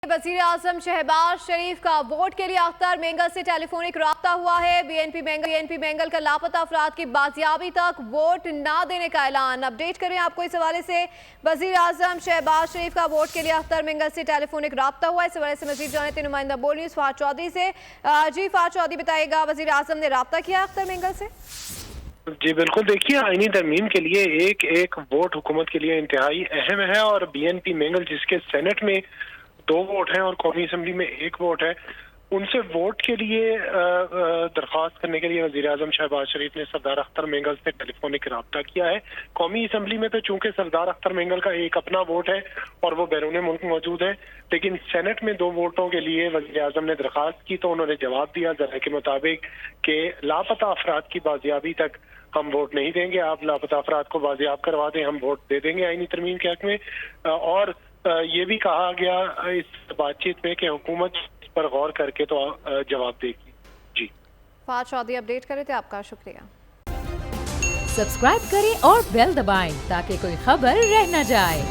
वज़ीर आज़म शहबाज शरीफ का वोट के लिए अख्तर मेंगल से टेलीफोनिक रब्ता हुआ है। बीएनपी मेंगल का लापता अफराद की बाजियाबी तक वोट ना देने का ऐलान। अपडेट करें आपको इस हवाले से। वज़ीर आज़म शहबाज शरीफ का वोट के लिए अख्तर मेंगल से टेलीफोनिक रब्ता हुआ है। इस हवाले से मज़ीद जाने थे नुमाइंदा बोल न्यूज़ फार चौधरी से। जी फार चौधरी बताइएगा, वज़ीर आज़म ने रब्ता किया अख्तर मेंगल से? जी बिल्कुल, देखिए आईनी तरमीम के लिए एक एक वोट हुकूमत के लिए इंतहाई अहम है और बीएनपी मेंगल जिसके सेनेट में 2 वोट हैं और कौमी असम्बली में 1 वोट है, उनसे वोट के लिए दरख्वास्त करने के लिए वज़ीर आज़म शहबाज शरीफ ने सरदार अख्तर मेंगल से टेलीफोनिक रब्ता किया है। कौमी असम्बली में तो चूंकि सरदार अख्तर मेंगल का एक अपना वोट है और वो बैरून मुल्क मौजूद है, लेकिन सेनेट में 2 वोटों के लिए वज़ीर आज़म ने दरख्वास्त की तो उन्होंने जवाब दिया ज़रा के मुताबिक कि लापता अफराद की बाजियाबी तक हम वोट नहीं देंगे, आप लापता अफराद को बाजियाब करवा दें, हम वोट दे देंगे आईनी तरमीम के हक में। और ये भी कहा गया इस बातचीत में कि हुकूमत इस पर गौर करके तो जवाब देगी। जी फार चौधरी अपडेट करे थे, आपका शुक्रिया। सब्सक्राइब करें और बेल दबाएं ताकि कोई खबर रह न जाए।